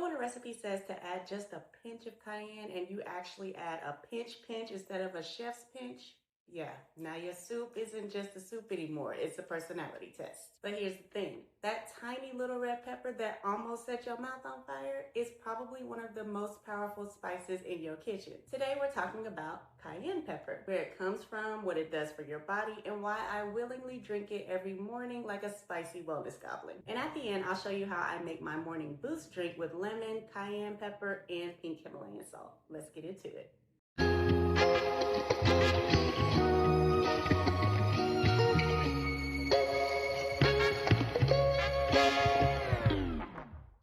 know when a recipe says to add just a pinch of cayenne and you actually add a pinch instead of a chef's pinch? Yeah, now your soup isn't just a soup anymore, it's a personality test. But here's the thing, that tiny little red pepper that almost set your mouth on fire is probably one of the most powerful spices in your kitchen. Today we're talking about cayenne pepper, where it comes from, what it does for your body, and why I willingly drink it every morning like a spicy wellness goblin. And at the end, I'll show you how I make my morning boost drink with lemon, cayenne pepper, and pink Himalayan salt. Let's get into it.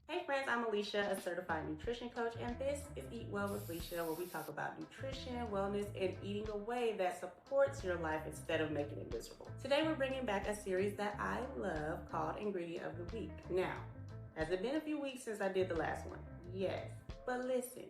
Hey friends, I'm Alicia, a certified nutrition coach, and this is Eat Well with Alicia, where we talk about nutrition, wellness, and eating a way that supports your life instead of making it miserable. Today we're bringing back a series that I love called Ingredient of the Week. Now, has it been a few weeks since I did the last one? Yes, but listen,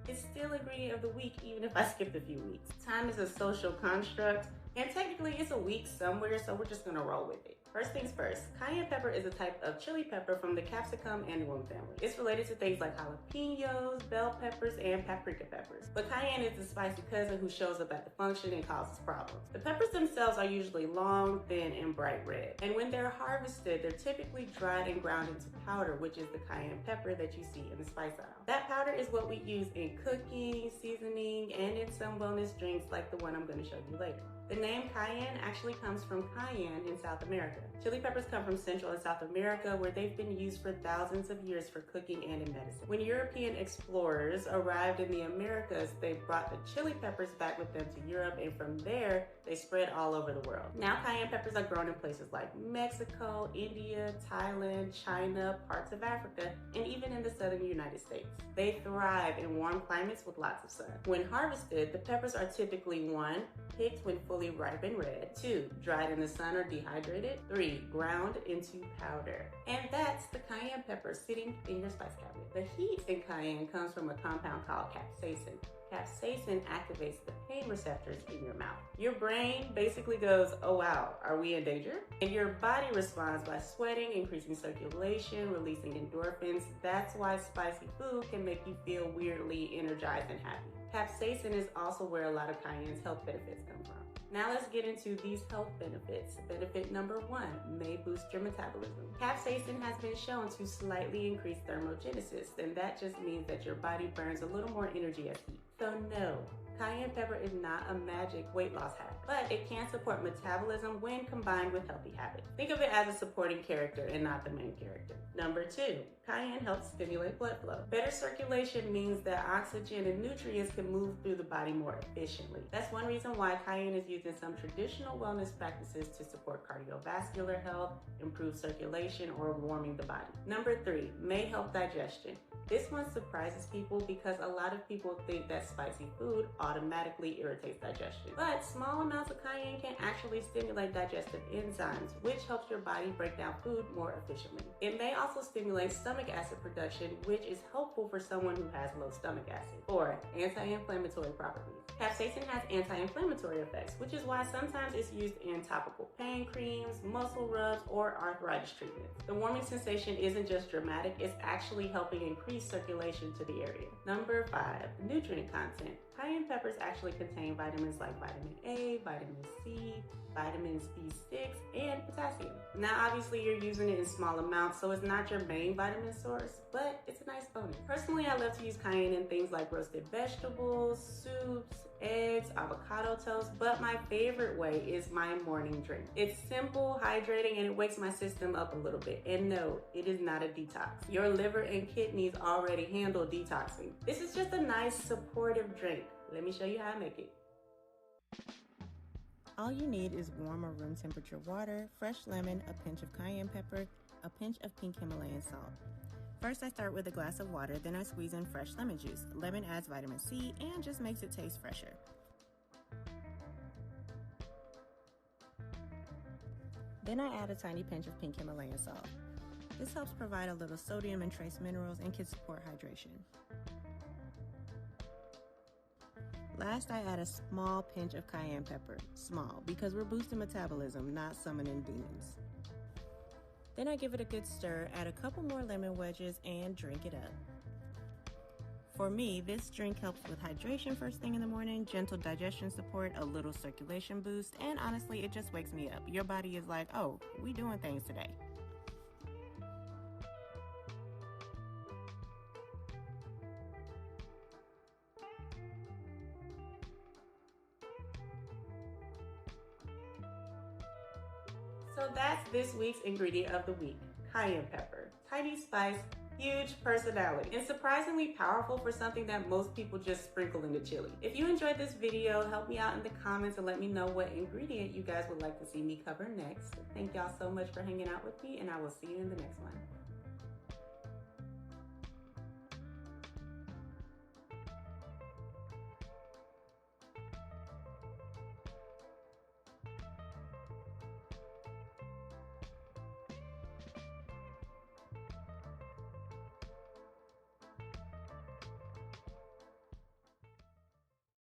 it's still Ingredient of the Week even if I skipped a few weeks. Time is a social construct, and technically it's a week somewhere, so we're just gonna roll with it. First things first, cayenne pepper is a type of chili pepper from the capsicum annuum family. It's related to things like jalapenos, bell peppers, and paprika peppers. But cayenne is the spicy cousin who shows up at the function and causes problems. The peppers themselves are usually long, thin, and bright red. And when they're harvested, they're typically dried and ground into powder, which is the cayenne pepper that you see in the spice aisle. That powder is what we use in cooking, seasoning, and in some wellness drinks like the one I'm going to show you later. The name cayenne actually comes from Cayenne in South America. Chili peppers come from Central and South America, where they've been used for thousands of years for cooking and in medicine. When European explorers arrived in the Americas, they brought the chili peppers back with them to Europe, and from there, they spread all over the world. Now cayenne peppers are grown in places like Mexico, India, Thailand, China, parts of Africa, and even in the southern United States. They thrive in warm climates with lots of sun. When harvested, the peppers are typically 1, picked when fully ripe and red, 2, dried in the sun or dehydrated, 3, ground into powder. And that's the cayenne pepper sitting in your spice cabinet. The heat in cayenne comes from a compound called capsaicin. Capsaicin activates the pain receptors in your mouth. Your brain basically goes, oh wow, are we in danger? And your body responds by sweating, increasing circulation, releasing endorphins. That's why spicy food can make you feel weirdly energized and happy. Capsaicin is also where a lot of cayenne's health benefits come from. Now let's get into these health benefits. Benefit number 1, may boost your metabolism. Capsaicin has been shown to slightly increase thermogenesis, and that just means that your body burns a little more energy as heat. So no, cayenne pepper is not a magic weight loss hack, but it can support metabolism when combined with healthy habits. Think of it as a supporting character and not the main character. Number 2, cayenne helps stimulate blood flow. Better circulation means that oxygen and nutrients can move through the body more efficiently. That's one reason why cayenne is used in some traditional wellness practices to support cardiovascular health, improve circulation, or warming the body. Number 3, may help digestion. This one surprises people because a lot of people think that spicy food automatically irritates digestion. But small amounts of cayenne can actually stimulate digestive enzymes, which helps your body break down food more efficiently. It may also stimulate stomach acid production, which is helpful for someone who has low stomach acid, or anti-inflammatory properties. Capsaicin has anti-inflammatory effects, which is why sometimes it's used in topical pain creams, muscle rubs, or arthritis treatments. The warming sensation isn't just dramatic, it's actually helping increase circulation to the area. Number 5, nutrient content. Cayenne peppers actually contain vitamins like vitamin A, vitamin C, vitamins B6, and potassium. Now obviously you're using it in small amounts, so it's not your main vitamin source, but it's a nice bonus. Personally, I love to use cayenne in things like roasted vegetables, soups, eggs, avocado toast, but my favorite way is my morning drink. It's simple, hydrating, and it wakes my system up a little bit. And no, it is not a detox. Your liver and kidneys already handle detoxing. This is just a nice supportive drink. Let me show you how I make it. All you need is warm or room temperature water, fresh lemon, a pinch of cayenne pepper, a pinch of pink Himalayan salt. First, I start with a glass of water, then I squeeze in fresh lemon juice. Lemon adds vitamin C and just makes it taste fresher. Then I add a tiny pinch of pink Himalayan salt. This helps provide a little sodium and trace minerals and can support hydration. Last, I add a small pinch of cayenne pepper, small, because we're boosting metabolism, not summoning demons. Then I give it a good stir, add a couple more lemon wedges, and drink it up. For me, this drink helps with hydration first thing in the morning, gentle digestion support, a little circulation boost, and honestly, it just wakes me up. Your body is like, oh, we doing things today. So that's this week's ingredient of the week, cayenne pepper. Tiny spice, huge personality, and surprisingly powerful for something that most people just sprinkle into chili. If you enjoyed this video, help me out in the comments and let me know what ingredient you guys would like to see me cover next. Thank y'all so much for hanging out with me, and I will see you in the next one.